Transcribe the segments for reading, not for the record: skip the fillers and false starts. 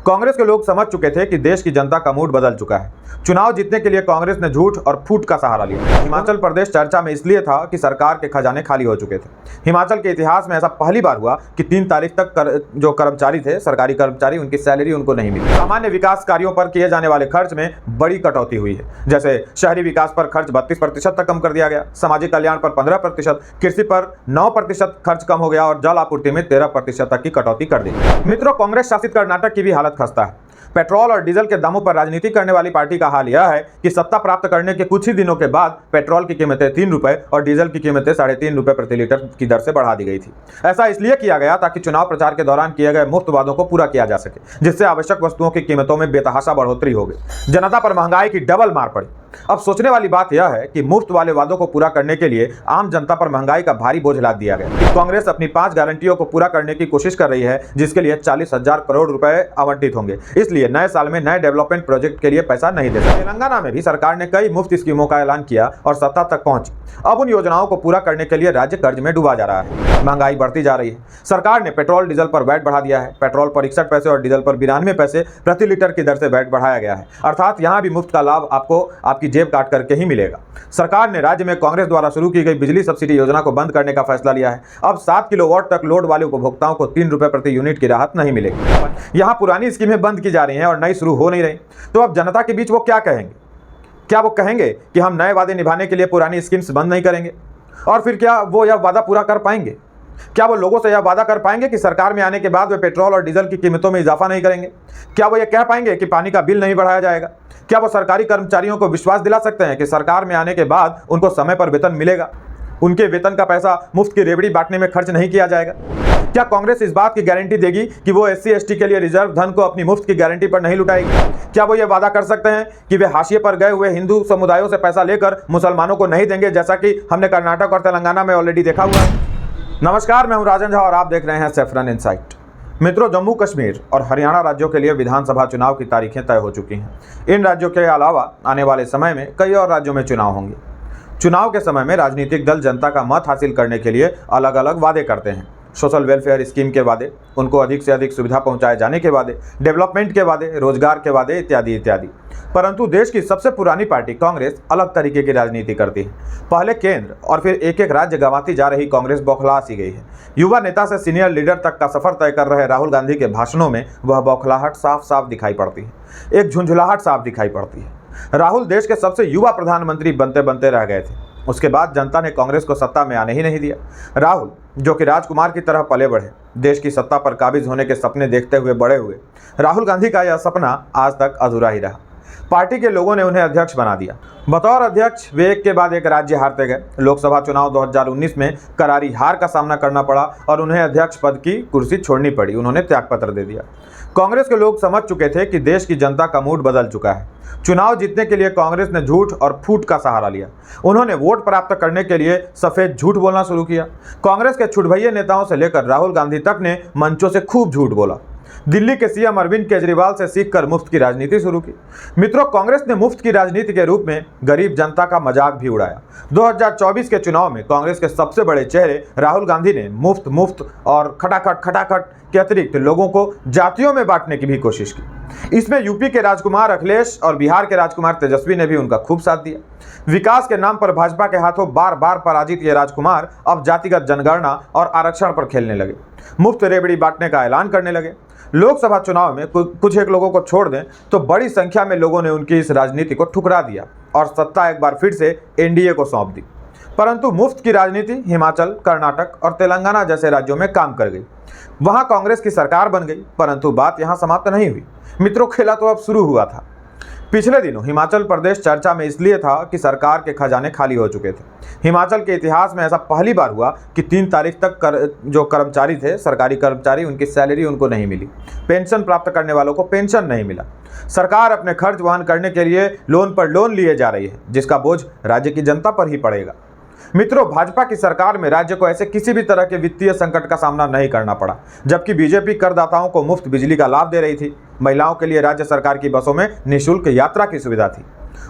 कांग्रेस के लोग समझ चुके थे कि देश की जनता का मूड बदल चुका है। चुनाव जीतने के लिए कांग्रेस ने झूठ और फूट का सहारा लिया। हिमाचल प्रदेश चर्चा में इसलिए था कि सरकार के खजाने खाली हो चुके थे। हिमाचल के इतिहास में ऐसा पहली बार हुआ कि 3 तारीख तक जो कर्मचारी थे, सरकारी कर्मचारी, उनकी सैलरी उनको नहीं मिली। सामान्य विकास कार्यों पर किए जाने वाले खर्च में बड़ी कटौती हुई है। जैसे शहरी विकास पर खर्च 32% तक कम कर दिया गया, सामाजिक कल्याण पर 15%, कृषि पर 9% खर्च कम हो गया और जल आपूर्ति में 13% तक की कटौती कर दी। मित्रों, कांग्रेस शासित कर्नाटक की भी हालत खस्ता है। पेट्रोल और डीजल के दामों पर राजनीति करने वाली पार्टी का हाल यह है कि सत्ता प्राप्त करने के कुछ ही दिनों के बाद पेट्रोल की कीमतें 3 रुपए और डीजल की कीमतें 3.5 रुपए प्रति लीटर की दर से बढ़ा दी गई थी। ऐसा इसलिए किया गया ताकि चुनाव प्रचार के दौरान किए गए मुफ्त वादों को पूरा किया जा सके, जिससे आवश्यक वस्तुओं की कीमतों में बेतहाशा बढ़ोतरी हो गई। जनता पर महंगाई की डबल मार पड़ी। अब सोचने वाली बात यह है कि मुफ्त वाले वादों को पूरा करने के लिए आम जनता पर महंगाई का भारी बोझ लाद दिया गया। कांग्रेस अपनी 5 गारंटियों को पूरा करने की कोशिश कर रही है, जिसके लिए 40,000 करोड़ रुपए आवंटित होंगे। इसलिए नए साल में नए डेवलपमेंट प्रोजेक्ट के लिए पैसा नहीं दे सकते। तेलंगाना में भी सरकार ने कई मुफ्त स्कीमों का ऐलान किया और सत्ता तक पहुंची। अब उन योजनाओं को पूरा करने के लिए राज्य कर्ज में डूबा जा रहा है। महंगाई बढ़ती जा रही है। सरकार ने पेट्रोल डीजल पर वैट बढ़ा दिया है। पेट्रोल पर 61 पैसे और डीजल पर 92 पैसे प्रति लीटर की दर से वैट बढ़ाया गया है। अर्थात यहां भी मुफ्त का लाभ आपको आपकी जेब काट करके ही मिलेगा। सरकार ने राज्य में कांग्रेस द्वारा शुरू की गई बिजली सब्सिडी योजना को बंद करने का फैसला लिया है। अब 7 किलोवाट तक लोड वाले उपभोक्ताओं को 3 रुपए प्रति यूनिट की राहत नहीं मिलेगी। यहाँ पुरानी स्कीमें बंद की जा रही हैं और नई शुरू हो नहीं रही। तो अब जनता के बीच वो क्या कहेंगे? क्या वो कहेंगे कि हम नए वादे निभाने के लिए पुरानी स्कीम्स बंद नहीं करेंगे? और फिर क्या वो यह वादा पूरा कर पाएंगे? क्या वो लोगों से यह वादा कर पाएंगे कि सरकार में आने के बाद वे पेट्रोल और डीजल की कीमतों में इजाफा नहीं करेंगे? क्या वो ये कह पाएंगे कि पानी का बिल नहीं बढ़ाया जाएगा? क्या वो सरकारी कर्मचारियों को विश्वास दिला सकते हैं कि सरकार में आने के बाद उनको समय पर वेतन मिलेगा? उनके वेतन का पैसा मुफ्त की रेवड़ी बांटने में खर्च नहीं किया जाएगा? क्या कांग्रेस इस बात की गारंटी देगी कि वो SC ST के लिए रिजर्व धन को अपनी मुफ्त की गारंटी पर नहीं लुटाएगी? क्या वो ये वादा कर सकते हैं कि वे हाशिए पर गए हुए हिंदू समुदायों से पैसा लेकर मुसलमानों को नहीं देंगे, जैसा कि हमने कर्नाटक और तेलंगाना में ऑलरेडी देखा हुआ है? नमस्कार, मैं हूं राजन झा और आप देख रहे हैं सैफरन इनसाइट। मित्रों, जम्मू कश्मीर और हरियाणा राज्यों के लिए विधानसभा चुनाव की तारीखें तय हो चुकी हैं। इन राज्यों के अलावा आने वाले समय में कई और राज्यों में चुनाव होंगे। चुनाव के समय में राजनीतिक दल जनता का मत हासिल करने के लिए अलग अलग वादे करते हैं। सोशल वेलफेयर स्कीम के वादे, उनको अधिक से अधिक सुविधा पहुंचाए जाने के वादे, डेवलपमेंट के वादे, रोजगार के वादे इत्यादि इत्यादि। परंतु देश की सबसे पुरानी पार्टी कांग्रेस अलग तरीके की राजनीति करती है। पहले केंद्र और फिर एक एक राज्य गंवाती जा रही कांग्रेस बौखला सी गई है। युवा नेता से सीनियर लीडर तक का सफर तय कर रहे राहुल गांधी के भाषणों में वह बौखलाहट साफ साफ दिखाई पड़ती है, एक झुंझुलाहट साफ दिखाई पड़ती है। राहुल देश के सबसे युवा प्रधानमंत्री बनते बनते रह गए थे। उसके बाद जनता ने कांग्रेस को सत्ता में आने ही नहीं दिया। राहुल, जो कि राजकुमार की तरह पले बढ़े, देश की सत्ता पर काबिज होने के सपने देखते हुए बड़े हुए, राहुल गांधी का यह सपना आज तक अधूरा ही रहा। पार्टी के लोगों ने उन्हें अध्यक्ष बना दिया। बतौर अध्यक्ष वे एक के बाद एक राज्य हारते गए। लोकसभा चुनाव 2019 में करारी हार का सामना करना पड़ा और उन्हें अध्यक्ष पद की कुर्सी छोड़नी पड़ी। उन्होंने त्यागपत्र दे दिया। कांग्रेस के लोग समझ चुके थे कि देश की जनता का मूड बदल चुका है। चुनाव जीतने के लिए कांग्रेस ने झूठ और फूट का सहारा लिया। उन्होंने वोट प्राप्त करने के लिए सफेद झूठ बोलना शुरू किया। कांग्रेस के छुटभइये नेताओं से लेकर राहुल गांधी तक ने मंचों से खूब झूठ बोला। दिल्ली के CM अरविंद केजरीवाल से सीखकर मुफ्त की राजनीति शुरू की। मित्रों, कांग्रेस ने मुफ्त की राजनीति के रूप में गरीब जनता का मजाक भी उड़ाया। 2024 के चुनाव में कांग्रेस के सबसे बड़े चेहरे राहुल गांधी ने मुफ्त और खटाखट के अतिरिक्त लोगों को जातियों में बांटने की भी कोशिश की। इसमें यूपी के राजकुमार अखिलेश और बिहार के राजकुमार तेजस्वी ने भी उनका खूब साथ दिया। विकास के नाम पर भाजपा के हाथों बार बार पराजित ये राजकुमार अब जातिगत जनगणना और आरक्षण पर खेलने लगे। मुफ्त रेवड़ी बांटने का ऐलान करने लगे। लोकसभा चुनाव में कुछ एक लोगों को छोड़ दें तो बड़ी संख्या में लोगों ने उनकी इस राजनीति को ठुकरा दिया और सत्ता एक बार फिर से NDA को सौंप दी। परंतु मुफ्त की राजनीति हिमाचल, कर्नाटक और तेलंगाना जैसे राज्यों में काम कर गई। वहां कांग्रेस की सरकार बन गई। परंतु बात यहां समाप्त नहीं हुई। मित्रों, खेला तो अब शुरू हुआ था। पिछले दिनों हिमाचल प्रदेश चर्चा में इसलिए था कि सरकार के खजाने खाली हो चुके थे। हिमाचल के इतिहास में ऐसा पहली बार हुआ कि 3 तारीख तक जो कर्मचारी थे, सरकारी कर्मचारी, उनकी सैलरी उनको नहीं मिली। पेंशन प्राप्त करने वालों को पेंशन नहीं मिला। सरकार अपने खर्च वहन करने के लिए लोन पर लोन लिए जा रही है, जिसका बोझ राज्य की जनता पर ही पड़ेगा। मित्रों, भाजपा की सरकार में राज्य को ऐसे किसी भी तरह के वित्तीय संकट का सामना नहीं करना पड़ा, जबकि बीजेपी करदाताओं को मुफ्त बिजली का लाभ दे रही थी। महिलाओं के लिए राज्य सरकार की बसों में निःशुल्क यात्रा की सुविधा थी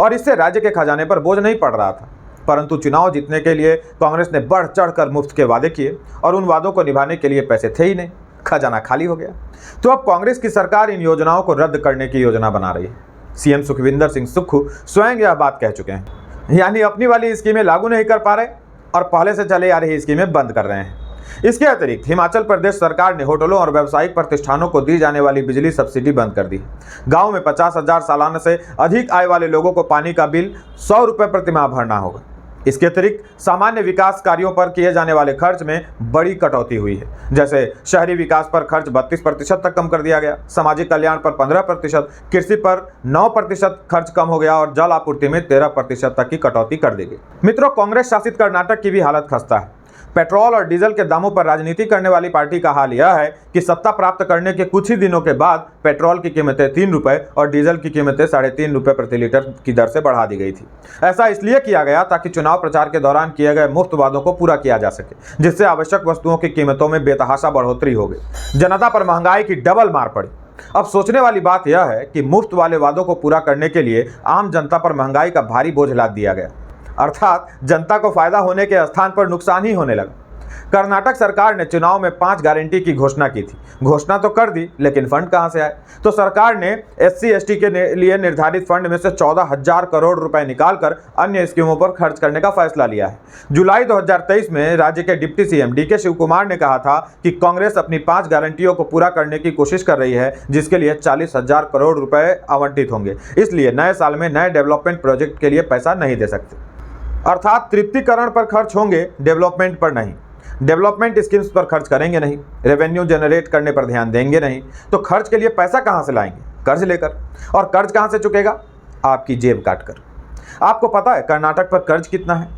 और इससे राज्य के खजाने पर बोझ नहीं पड़ रहा था। परंतु चुनाव जीतने के लिए कांग्रेस ने बढ़ चढ़कर मुफ्त के वादे किए और उन वादों को निभाने के लिए पैसे थे ही नहीं। खजाना खाली हो गया। तो अब कांग्रेस की सरकार इन योजनाओं को रद्द करने की योजना बना रही है। सीएम सुखविंदर सिंह सुक्खू स्वयं यह बात कह चुके हैं, यानी अपनी वाली स्कीमें लागू नहीं कर पा रहे और पहले से चले आ रही स्कीमें बंद कर रहे हैं। इसके अतिरिक्त हिमाचल प्रदेश सरकार ने होटलों और व्यावसायिक प्रतिष्ठानों को दी जाने वाली बिजली सब्सिडी बंद कर दी है। गांव में 50,000 सालाना से अधिक आय वाले लोगों को पानी का बिल 100 रुपये प्रति माह भरना होगा। इसके अतिरिक्त सामान्य विकास कार्यों पर किए जाने वाले खर्च में बड़ी कटौती हुई है। जैसे शहरी विकास पर खर्च 32% तक कम कर दिया गया, सामाजिक कल्याण पर 15%, कृषि पर 9% खर्च कम हो गया और जल आपूर्ति में 13% तक की कटौती कर दी गई। मित्रों, कांग्रेस शासित कर्नाटक की भी हालत खस्ता है। पेट्रोल और डीजल के दामों पर राजनीति करने वाली पार्टी का हाल यह है कि सत्ता प्राप्त करने के कुछ ही दिनों के बाद पेट्रोल की कीमतें 3 रुपये और डीजल की कीमतें 3.5 रुपये प्रति लीटर की दर से बढ़ा दी गई थी। ऐसा इसलिए किया गया ताकि चुनाव प्रचार के दौरान किए गए मुफ्त वादों को पूरा किया जा सके, जिससे आवश्यक वस्तुओं की कीमतों में बेतहाशा बढ़ोतरी हो गई। जनता पर महंगाई की डबल मार पड़ी। अब सोचने वाली बात यह है कि मुफ्त वाले वादों को पूरा करने के लिए आम जनता पर महंगाई का भारी बोझ लाद दिया गया, अर्थात जनता को फायदा होने के स्थान पर नुकसान ही होने लगा। कर्नाटक सरकार ने चुनाव में 5 गारंटी की घोषणा की थी। घोषणा तो कर दी, लेकिन फंड कहां से आए? तो सरकार ने SC/ST के लिए निर्धारित फंड में से 14,000 करोड़ रुपए निकालकर अन्य स्कीमों पर खर्च करने का फैसला लिया है। जुलाई 2023 में राज्य के deputy CM DK Shivakumar ने कहा था कि कांग्रेस अपनी 5 गारंटियों को पूरा करने की कोशिश कर रही है, जिसके लिए 40,000 करोड़ रुपए आवंटित होंगे। इसलिए नए साल में नए डेवलपमेंट प्रोजेक्ट के लिए पैसा नहीं दे सकते, अर्थात तृप्तिकरण पर खर्च होंगे, डेवलपमेंट पर नहीं। डेवलपमेंट स्कीम्स पर खर्च करेंगे नहीं, रेवेन्यू जनरेट करने पर ध्यान देंगे नहीं, तो खर्च के लिए पैसा कहां से लाएंगे? कर्ज लेकर। और कर्ज कहां से चुकेगा? आपकी जेब काटकर। आपको पता है कर्नाटक पर कर्ज कितना है?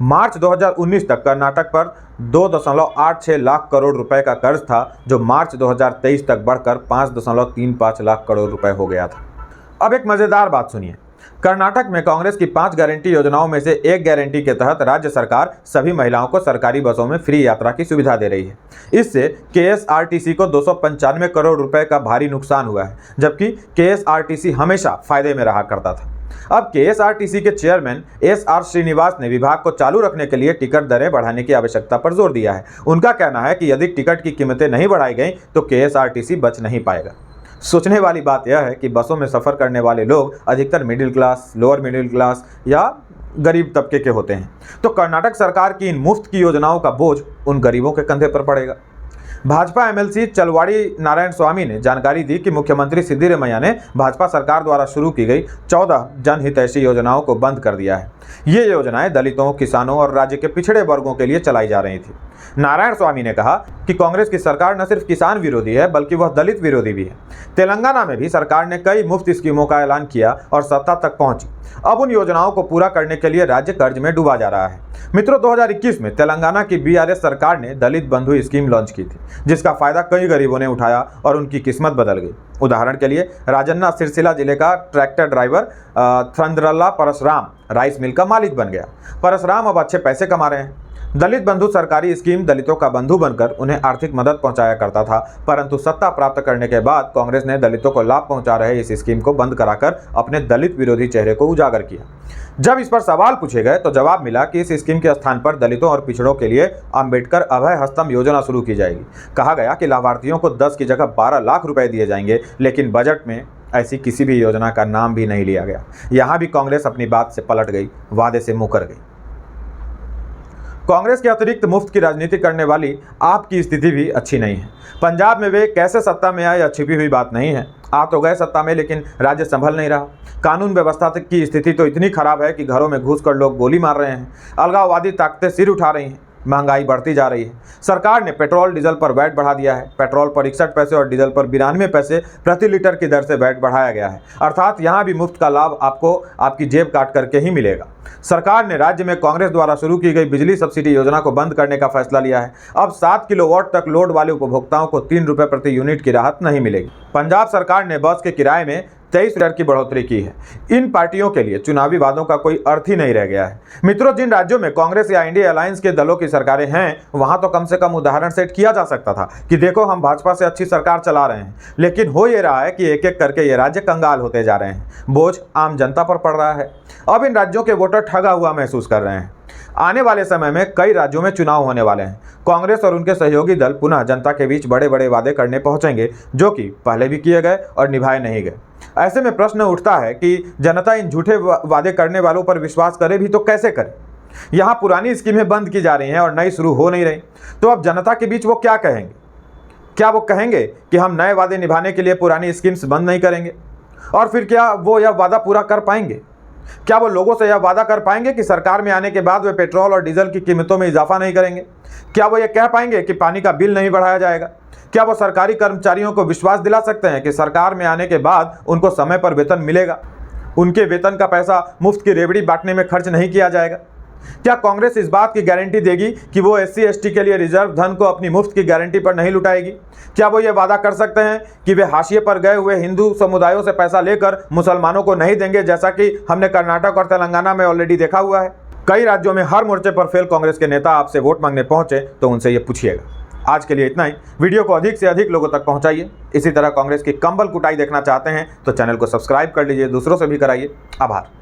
मार्च 2019 तक कर्नाटक पर 2.86 लाख करोड़ रुपए का कर्ज था, जो मार्च 2023 तक बढ़कर 5.35 लाख करोड़ रुपए हो गया था। अब एक मजेदार बात सुनिए। कर्नाटक में कांग्रेस की 5 गारंटी योजनाओं में से एक गारंटी के तहत राज्य सरकार सभी महिलाओं को सरकारी बसों में फ्री यात्रा की सुविधा दे रही है। इससे KSRTC को 295 करोड़ रुपए का भारी नुकसान हुआ है, जबकि KSRTC हमेशा फायदे में रहा करता था। अब KSRTC के चेयरमैन SR श्रीनिवास ने विभाग को चालू रखने के लिए टिकट दरें बढ़ाने की आवश्यकता पर जोर दिया है। उनका कहना है कि यदि टिकट की कीमतें नहीं बढ़ाई गई तो KSRTC बच नहीं पाएगा। सोचने वाली बात यह है कि बसों में सफ़र करने वाले लोग अधिकतर middle class, lower middle class या गरीब तबके के होते हैं, तो कर्नाटक सरकार की इन मुफ्त की योजनाओं का बोझ उन गरीबों के कंधे पर पड़ेगा। भाजपा MLC चलवाड़ी नारायण स्वामी ने जानकारी दी कि मुख्यमंत्री सिद्धिरमैया ने भाजपा सरकार द्वारा शुरू की गई 14 जनहितैषी योजनाओं को बंद कर दिया है। ये योजनाएं दलितों, किसानों और राज्य के पिछड़े वर्गों के लिए चलाई जा रही थी। नारायण स्वामी ने कहा कि कांग्रेस की सरकार न सिर्फ किसान विरोधी है, बल्कि वह दलित विरोधी भी है। तेलंगाना में भी सरकार ने कई मुफ्त स्कीमों का ऐलान किया और सत्ता तक पहुंची। अब उन योजनाओं को पूरा करने के लिए राज्य कर्ज में डूबा जा रहा है। मित्रों, 2021 में तेलंगाना की BRS सरकार ने दलित बंधु स्कीम लॉन्च की थी, जिसका फायदा कई गरीबों ने उठाया और उनकी किस्मत बदल गई। उदाहरण के लिए राजन्ना सिरसिला जिले का tractor driver Thandralla Parasram rice mill का मालिक बन गया। परसराम अब अच्छे पैसे कमा रहे हैं। दलित बंधु सरकारी स्कीम दलितों का बंधु बनकर उन्हें आर्थिक मदद पहुंचाया करता था, परंतु सत्ता प्राप्त करने के बाद कांग्रेस ने दलितों को लाभ पहुंचा रहे इस स्कीम को बंद कराकर अपने दलित विरोधी चेहरे को उजागर किया। जब इस पर सवाल पूछे गए तो जवाब मिला कि इस स्कीम के स्थान पर दलितों और पिछड़ों के लिए अंबेडकर अभय हस्तम योजना शुरू की जाएगी। कहा गया कि लाभार्थियों को 10 की जगह 12 लाख रुपए दिए जाएंगे, लेकिन बजट में ऐसी किसी भी योजना का नाम भी नहीं लिया गया। यहाँ भी कांग्रेस अपनी बात से पलट गई, वादे से मुकर गई। कांग्रेस के अतिरिक्त मुफ्त की राजनीति करने वाली आप की स्थिति भी अच्छी नहीं है। पंजाब में वे कैसे सत्ता में आए यह छिपी हुई बात नहीं है। आ तो गए सत्ता में, लेकिन राज्य संभल नहीं रहा। कानून व्यवस्था की स्थिति तो इतनी खराब है कि घरों में घुसकर लोग गोली मार रहे हैं। अलगाववादी ताकतें सिर उठा रही हैं। महंगाई बढ़ती जा रही है। सरकार ने पेट्रोल डीजल पर वैट बढ़ा दिया है। पेट्रोल पर 61 पैसे और डीजल पर 92 पैसे प्रति लीटर की दर से वैट बढ़ाया गया है। अर्थात यहाँ भी मुफ्त का लाभ आपको आपकी जेब काट करके ही मिलेगा। सरकार ने राज्य में कांग्रेस द्वारा शुरू की गई बिजली सब्सिडी योजना को बंद करने का फैसला लिया है। अब 7 किलोवाट तक लोड वाले उपभोक्ताओं को 3 रुपये प्रति यूनिट की राहत नहीं मिलेगी। पंजाब सरकार ने बस के किराए में 23 रुपये की बढ़ोतरी की है। इन पार्टियों के लिए चुनावी वादों का कोई अर्थ ही नहीं रह गया है। मित्रों, जिन राज्यों में कांग्रेस या इंडिया अलायंस के दलों की सरकारें हैं, वहां तो कम से कम उदाहरण सेट किया जा सकता था कि देखो हम भाजपा से अच्छी सरकार चला रहे हैं। लेकिन हो ये रहा है कि एक एक करके ये राज्य कंगाल होते जा रहे हैं। बोझ आम जनता पर पड़ रहा है। अब इन राज्यों के वोटर ठगा हुआ महसूस कर रहे हैं। आने वाले समय में कई राज्यों में चुनाव होने वाले हैं। कांग्रेस और उनके सहयोगी दल पुनः जनता के बीच बड़े बड़े वादे करने पहुंचेंगे, जो कि पहले भी किए गए और निभाए नहीं गए। ऐसे में प्रश्न उठता है कि जनता इन झूठे वादे करने वालों पर विश्वास करे भी तो कैसे करे। यहाँ पुरानी स्कीमें बंद की जा रही हैं और नई शुरू हो नहीं रही, तो अब जनता के बीच वो क्या कहेंगे? क्या वो कहेंगे कि हम नए वादे निभाने के लिए पुरानी स्कीम्स बंद नहीं करेंगे? और फिर क्या वो यह वादा पूरा कर पाएंगे? क्या वो लोगों से यह वादा कर पाएंगे कि सरकार में आने के बाद वे पेट्रोल और डीजल की कीमतों में इजाफा नहीं करेंगे? क्या वो ये कह पाएंगे कि पानी का बिल नहीं बढ़ाया जाएगा? क्या वो सरकारी कर्मचारियों को विश्वास दिला सकते हैं कि सरकार में आने के बाद उनको समय पर वेतन मिलेगा, उनके वेतन का पैसा मुफ्त की रेवड़ी बांटने में खर्च नहीं किया जाएगा? क्या कांग्रेस इस बात की गारंटी देगी कि वो SC ST के लिए रिजर्व धन को अपनी मुफ्त की गारंटी पर नहीं लुटाएगी? क्या वो ये वादा कर सकते हैं कि वे हाशिए पर गए हुए हिंदू समुदायों से पैसा लेकर मुसलमानों को नहीं देंगे, जैसा कि हमने कर्नाटक और तेलंगाना में ऑलरेडी देखा हुआ है? कई राज्यों में हर मोर्चे पर फेल कांग्रेस के नेता आपसे वोट मांगने पहुंचे तो उनसे ये पूछिएगा। आज के लिए इतना ही। वीडियो को अधिक से अधिक लोगों तक पहुंचाइए। इसी तरह कांग्रेस की कंबल कुटाई देखना चाहते हैं तो चैनल को सब्सक्राइब कर लीजिए, दूसरों से भी कराइए। आभार।